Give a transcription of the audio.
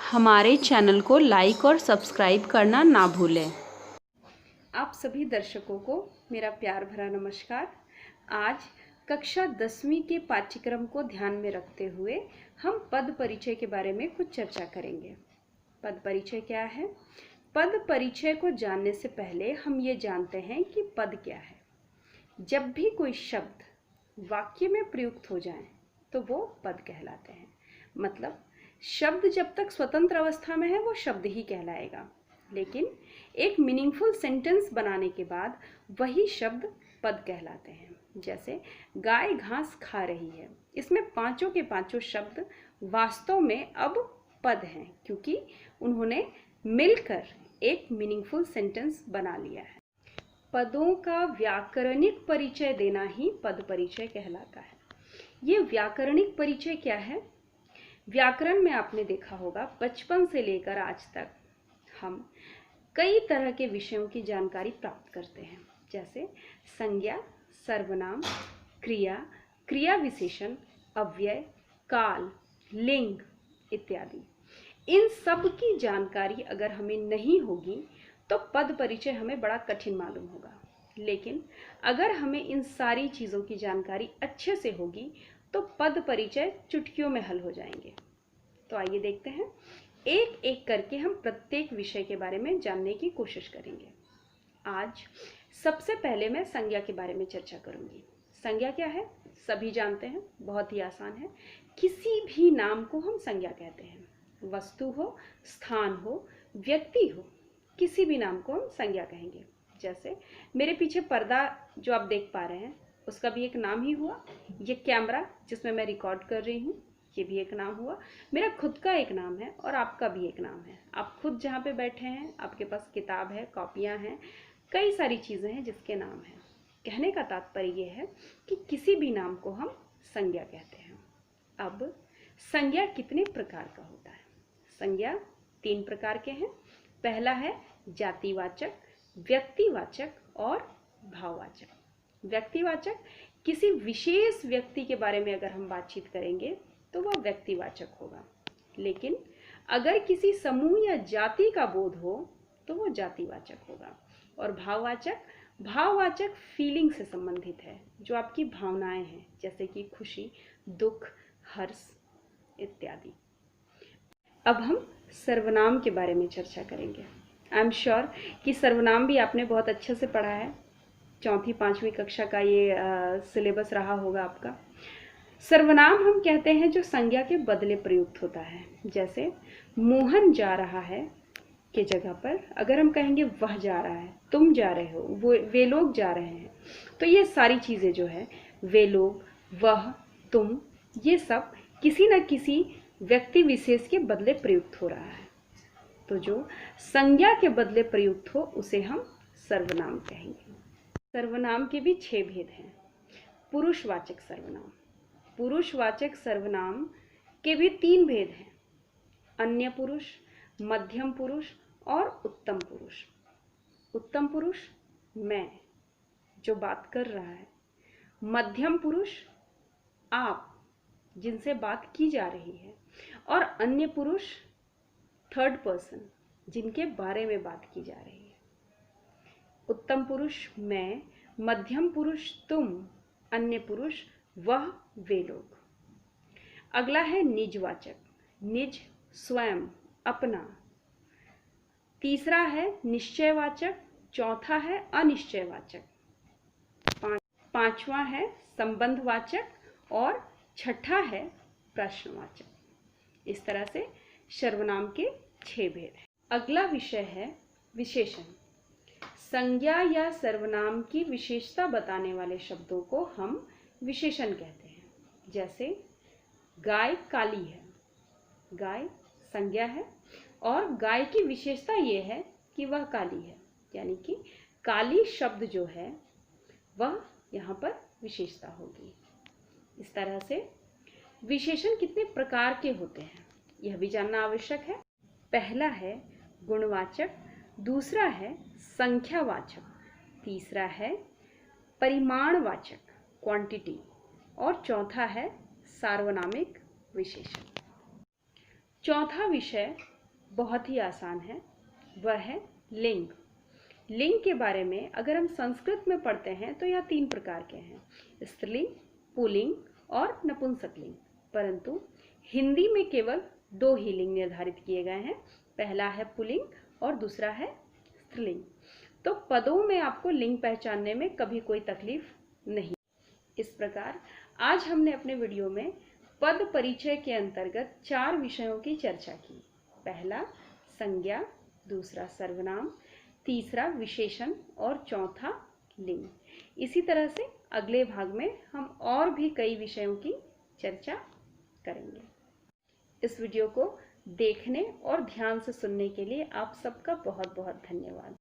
हमारे चैनल को लाइक और सब्सक्राइब करना ना भूलें। आप सभी दर्शकों को मेरा प्यार भरा नमस्कार। आज कक्षा 10वीं के पाठ्यक्रम को ध्यान में रखते हुए हम पद परिचय के बारे में कुछ चर्चा करेंगे। पद परिचय क्या है? पद परिचय को जानने से पहले हम ये जानते हैं कि पद क्या है। जब भी कोई शब्द वाक्य में प्रयुक्त हो जाए तो वो पद कहलाते हैं। मतलब शब्द जब तक स्वतंत्र अवस्था में है वो शब्द ही कहलाएगा, लेकिन एक मीनिंगफुल सेंटेंस बनाने के बाद वही शब्द पद कहलाते हैं। जैसे गाय घास खा रही है, इसमें पांचों के पांचों शब्द वास्तव में अब पद हैं, क्योंकि उन्होंने मिलकर एक मीनिंगफुल सेंटेंस बना लिया है। पदों का व्याकरणिक परिचय देना ही पद परिचय कहलाता है। ये व्याकरणिक परिचय क्या है? व्याकरण में आपने देखा होगा बचपन से लेकर आज तक हम कई तरह के विषयों की जानकारी प्राप्त करते हैं, जैसे संज्ञा, सर्वनाम, क्रिया, क्रिया विशेषण, अव्यय, काल, लिंग इत्यादि। इन सब की जानकारी अगर हमें नहीं होगी तो पद परिचय हमें बड़ा कठिन मालूम होगा, लेकिन अगर हमें इन सारी चीज़ों की जानकारी अच्छे से होगी तो पद परिचय चुटकियों में हल हो जाएंगे। तो आइए देखते हैं, एक एक करके हम प्रत्येक विषय के बारे में जानने की कोशिश करेंगे। आज सबसे पहले मैं संज्ञा के बारे में चर्चा करूंगी। संज्ञा क्या है? सभी जानते हैं, बहुत ही आसान है। किसी भी नाम को हम संज्ञा कहते हैं। वस्तु हो, स्थान हो, व्यक्ति हो, किसी भी नाम को हम संज्ञा कहेंगे। जैसे मेरे पीछे पर्दा जो आप देख पा रहे हैं, उसका भी एक नाम ही हुआ। ये कैमरा जिसमें मैं रिकॉर्ड कर रही हूँ, ये भी एक नाम हुआ। मेरा खुद का एक नाम है और आपका भी एक नाम है। आप खुद जहाँ पे बैठे हैं, आपके पास किताब है, कॉपियाँ हैं, कई सारी चीज़ें हैं जिसके नाम हैं। कहने का तात्पर्य ये है कि किसी भी नाम को हम संज्ञा कहते हैं। अब संज्ञा कितने प्रकार का होता है? संज्ञा 3 प्रकार के हैं। पहला है जातिवाचक, व्यक्तिवाचक और भाववाचक। व्यक्तिवाचक, किसी विशेष व्यक्ति के बारे में अगर हम बातचीत करेंगे तो वह व्यक्तिवाचक होगा, लेकिन अगर किसी समूह या जाति का बोध हो तो वह जातिवाचक होगा। और भाववाचक, भाववाचक फीलिंग से संबंधित है, जो आपकी भावनाएं हैं, जैसे कि खुशी, दुख, हर्ष इत्यादि। अब हम सर्वनाम के बारे में चर्चा करेंगे। आई एम श्योर कि सर्वनाम भी आपने बहुत अच्छे से पढ़ा है। 4वीं 5वीं कक्षा का ये सिलेबस रहा होगा आपका। सर्वनाम हम कहते हैं जो संज्ञा के बदले प्रयुक्त होता है। जैसे मोहन जा रहा है के जगह पर अगर हम कहेंगे वह जा रहा है, तुम जा रहे हो, वे लोग जा रहे हैं, तो ये सारी चीज़ें जो है, वे लोग, वह, तुम, ये सब किसी न किसी व्यक्ति विशेष के बदले प्रयुक्त हो रहा है। तो जो संज्ञा के बदले प्रयुक्त हो उसे हम सर्वनाम कहेंगे। सर्वनाम के भी 6 भेद हैं। पुरुषवाचक सर्वनाम, पुरुषवाचक सर्वनाम के भी 3 भेद हैं। अन्य पुरुष, मध्यम पुरुष और उत्तम पुरुष। उत्तम पुरुष मैं, जो बात कर रहा है। मध्यम पुरुष आप, जिनसे बात की जा रही है। और अन्य पुरुष थर्ड पर्सन, जिनके बारे में बात की जा रही है। उत्तम पुरुष मैं, मध्यम पुरुष तुम, अन्य पुरुष वह, वे लोग। अगला है निजवाचक, निज स्वयं, अपना। तीसरा है निश्चयवाचक, चौथा है अनिश्चयवाचक, पांचवा है संबंधवाचक और छठा है प्रश्नवाचक। इस तरह से सर्वनाम के 6 भेद हैं। अगला विषय है विशेषण। संज्ञा या सर्वनाम की विशेषता बताने वाले शब्दों को हम विशेषण कहते हैं। जैसे गाय काली है, गाय संज्ञा है और गाय की विशेषता ये है कि वह काली है, यानी कि काली शब्द जो है वह यहाँ पर विशेषता होगी। इस तरह से विशेषण कितने प्रकार के होते हैं यह भी जानना आवश्यक है। पहला है गुणवाचक, दूसरा है संख्यावाचक, तीसरा है परिमाणवाचक क्वांटिटी और चौथा है सार्वनामिक विशेषण। चौथा विषय बहुत ही आसान है, वह है लिंग। लिंग के बारे में अगर हम संस्कृत में पढ़ते हैं तो यह 3 प्रकार के हैं, स्त्रीलिंग, पुल्लिंग और नपुंसकलिंग। परंतु हिंदी में केवल 2 ही लिंग निर्धारित किए गए हैं, पहला है पुल्लिंग और दूसरा है स्त्रीलिंग। तो पदों में आपको लिंग पहचानने में कभी कोई तकलीफ नहीं। इस प्रकार आज हमने अपने वीडियो में पद परिचय के अंतर्गत 4 विषयों की चर्चा की। पहला संज्ञा, दूसरा सर्वनाम, तीसरा विशेषण और चौथा लिंग। इसी तरह से अगले भाग में हम और भी कई विषयों की चर्चा करेंगे। इस वीडियो को देखने और ध्यान से सुनने के लिए आप सबका बहुत बहुत धन्यवाद।